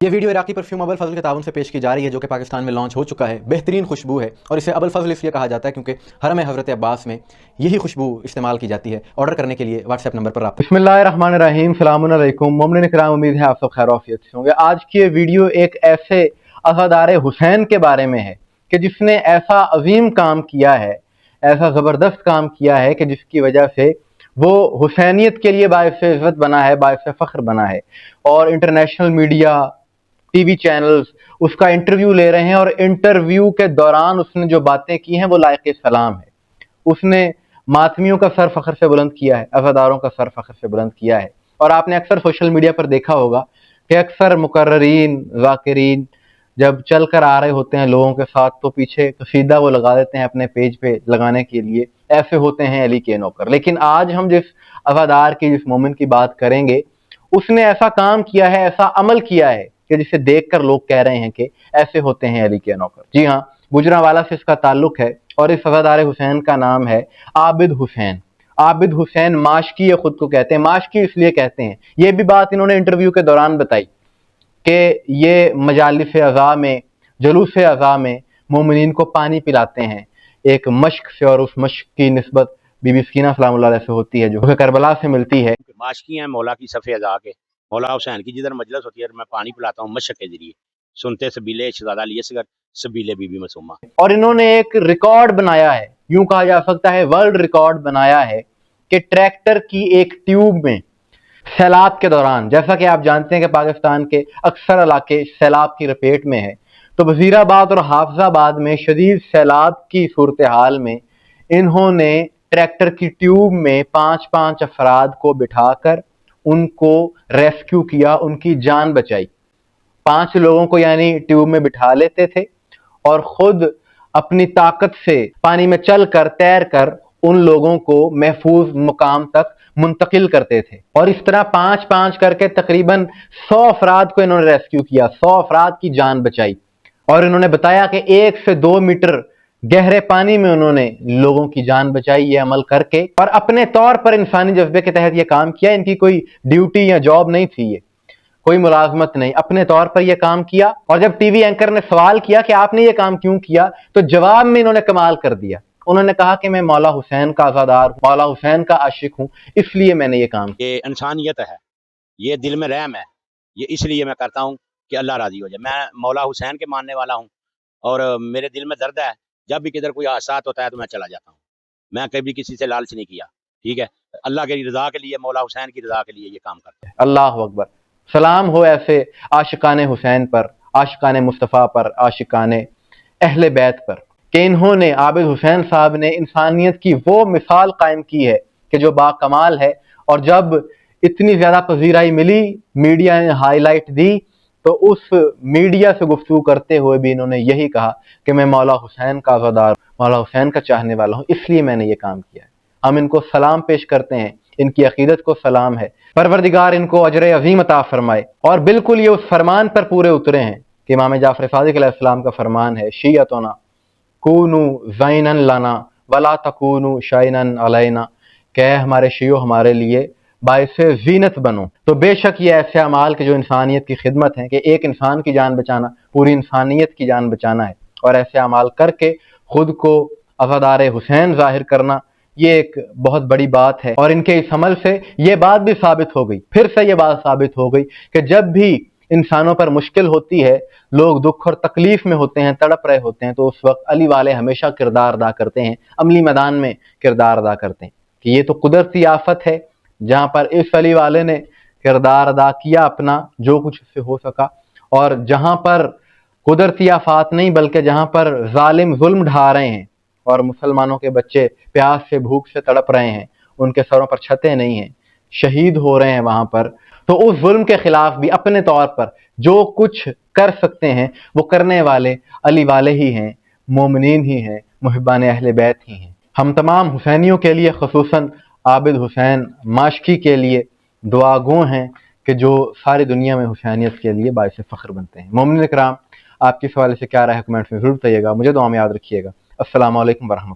یہ ویڈیو عراقی پرفیوم ابو الفضل کے تعاون سے پیش کی جا رہی ہے، جو کہ پاکستان میں لانچ ہو چکا ہے۔ بہترین خوشبو ہے اور اسے ابو الفضل اس لیے کہا جاتا ہے کیونکہ حرم حضرت عباس میں یہی خوشبو استعمال کی جاتی ہے۔ آرڈر کرنے کے لیے واٹس ایپ نمبر پر رابطہ۔ بسم اللہ الرحمن الرحیم، السلام علیکم مومنین کرام، امید ہے آپ سب خیر و عافیت سے ہوں گے۔ آج کی یہ ویڈیو ایک ایسے عزادار حسین کے بارے میں ہے کہ جس نے ایسا عظیم کام کیا ہے، ایسا زبردست کام کیا ہے کہ جس کی وجہ سے وہ حسینیت کے لیے باعث عزت بنا ہے، باعث فخر بنا ہے، اور انٹرنیشنل میڈیا، ٹی وی چینلز اس کا انٹرویو لے رہے ہیں، اور انٹرویو کے دوران اس نے جو باتیں کی ہیں وہ لائق سلام ہے۔ اس نے ماتمیوں کا سر فخر سے بلند کیا ہے، عزاداروں کا سر فخر سے بلند کیا ہے۔ اور آپ نے اکثر سوشل میڈیا پر دیکھا ہوگا کہ اکثر مقررین، ذاکرین جب چل کر آ رہے ہوتے ہیں لوگوں کے ساتھ تو پیچھے قصیدہ وہ لگا دیتے ہیں اپنے پیج پہ لگانے کے لیے، ایسے ہوتے ہیں علی کے نوکر۔ لیکن آج ہم جس عزادار کی، جس مومن کی بات کریں گے، اس نے ایسا کام کیا ہے، ایسا عمل کیا ہے کہ جسے دیکھ کر لوگ کہہ رہے ہیں کہ ایسے ہوتے ہیں علی کے نوکر۔ جی ہاں، گجرانوالہ سے اس کا تعلق ہے، اور اس عزادار حسین کا نام ہے عابد حسین۔ عابد حسین ماشکی یہ خود کو کہتے ہیں، ماشکی اس لیے کہتے ہیں، یہ بھی بات انہوں نے انٹرویو کے دوران بتائی کہ یہ مجالس عزا میں، جلوس عزا میں مومنین کو پانی پلاتے ہیں ایک مشک سے، اور اس مشک کی نسبت بی بی سکینہ سلام اللہ علیہ سے ہوتی ہے جو کہ کربلا سے ملتی ہے۔ ماشکی ہیں مولا کی صف عزا کے، مولا حسین کی جدھر مجلس ہوتی ہے میں پانی پلاتا ہوں مشک کے ذریعے، سنتے سبیلے شہزادہ علی اصغر، سبیلے بی بی معصومہ۔ اور انہوں نے ایک ریکارڈ بنایا ہے، یوں کہا جا سکتا ہے ورلڈ ریکارڈ بنایا ہے کہ ٹریکٹر کی ایک ٹیوب میں سیلاب کے دوران، جیسا کہ آپ جانتے ہیں کہ پاکستان کے اکثر علاقے سیلاب کی لپیٹ میں ہیں، تو وزیر آباد اور حافظ آباد میں شدید سیلاب کی صورتحال میں انہوں نے ٹریکٹر کی ٹیوب میں 5 افراد کو بٹھا کر ان کو ریسکیو کیا، ان کی جان بچائی۔ 5 لوگوں کو یعنی ٹیوب میں بٹھا لیتے تھے اور خود اپنی طاقت سے پانی میں چل کر، تیر کر ان لوگوں کو محفوظ مقام تک منتقل کرتے تھے، اور اس طرح 5 کر کے تقریباً 100 افراد کو انہوں نے ریسکیو کیا، 100 افراد کی جان بچائی۔ اور انہوں نے بتایا کہ 1 سے 2 میٹر گہرے پانی میں انہوں نے لوگوں کی جان بچائی یہ عمل کر کے، اور اپنے طور پر انسانی جذبے کے تحت یہ کام کیا۔ ان کی کوئی ڈیوٹی یا جاب نہیں تھی، یہ کوئی ملازمت نہیں، اپنے طور پر یہ کام کیا۔ اور جب ٹی وی اینکر نے سوال کیا کہ آپ نے یہ کام کیوں کیا، تو جواب میں انہوں نے کمال کر دیا۔ انہوں نے کہا کہ میں مولا حسین کا عزادار ہوں، مولا حسین کا عاشق ہوں، اس لیے میں نے یہ کام کیا۔ یہ انسانیت ہے، یہ دل میں رحم ہے، یہ اس لیے میں کرتا ہوں کہ اللہ راضی ہو جائے۔ میں مولا حسین کے ماننے والا ہوں، اور میرے دل میں درد ہے، جب بھی کدھر کوئی حادثات ہوتا ہے تو میں چلا جاتا ہوں۔ میں کبھی کسی سے لالچ نہیں کیا، ٹھیک ہے، اللہ کی رضا کے لیے، مولا حسین کی رضا کے لیے یہ کام کرتا ہوں۔ اللہ اکبر، سلام ہو ایسے عاشقان حسین پر، عاشقان مصطفیٰ پر، عاشقان اہل بیت پر، کہ انہوں نے، عابد حسین صاحب نے انسانیت کی وہ مثال قائم کی ہے کہ جو با کمال ہے۔ اور جب اتنی زیادہ پذیرائی ملی، میڈیا نے ہائی لائٹ دی، تو اس میڈیا سے گفتگو کرتے ہوئے بھی انہوں نے یہی کہا کہ میں مولا حسین کا عزادار، مولا حسین کا چاہنے والا ہوں، اس لیے میں نے یہ کام کیا ہے۔ ہم ان کو سلام پیش کرتے ہیں، ان کی عقیدت کو سلام ہے، پروردگار ان کو اجر عظیم عطا فرمائے۔ اور بالکل یہ اس فرمان پر پورے اترے ہیں کہ امام جعفر صادق علیہ السلام کا فرمان ہے، شیعتنا کونو زینا لنا ولا تکونو شینا علینا، کہ اے ہمارے شیعو ہمارے لیے باعث زینت بنو۔ تو بے شک یہ ایسے اعمال کہ جو انسانیت کی خدمت ہیں، کہ ایک انسان کی جان بچانا پوری انسانیت کی جان بچانا ہے، اور ایسے اعمال کر کے خود کو عزادار حسین ظاہر کرنا، یہ ایک بہت بڑی بات ہے۔ اور ان کے اس عمل سے یہ بات بھی ثابت ہو گئی، پھر سے یہ بات ثابت ہو گئی کہ جب بھی انسانوں پر مشکل ہوتی ہے، لوگ دکھ اور تکلیف میں ہوتے ہیں، تڑپ رہے ہوتے ہیں، تو اس وقت علی والے ہمیشہ کردار ادا کرتے ہیں، عملی میدان میں کردار ادا کرتے ہیں، کہ یہ تو قدرتی آفت ہے جہاں پر اس علی والے نے کردار ادا کیا اپنا جو کچھ اس سے ہو سکا، اور جہاں پر قدرتی آفات نہیں بلکہ جہاں پر ظالم ظلم ڈھا رہے ہیں اور مسلمانوں کے بچے پیاس سے، بھوک سے تڑپ رہے ہیں، ان کے سروں پر چھتیں نہیں ہیں، شہید ہو رہے ہیں وہاں پر، تو اس ظلم کے خلاف بھی اپنے طور پر جو کچھ کر سکتے ہیں وہ کرنے والے علی والے ہی ہیں، مومنین ہی ہیں، محبان اہل بیت ہی ہیں۔ ہم تمام حسینیوں کے لیے، خصوصاً عابد حسین ماشکی کے لیے دعا گو ہیں کہ جو ساری دنیا میں حسینیت کے لیے باعث فخر بنتے ہیں۔ مومنین اکرام، آپ کی اس حوالے سے کیا رائے ہے کمنٹس میں ضرور بتائیے گا، مجھے دعا میں یاد رکھیے گا۔ السلام علیکم ورحمۃ اللہ۔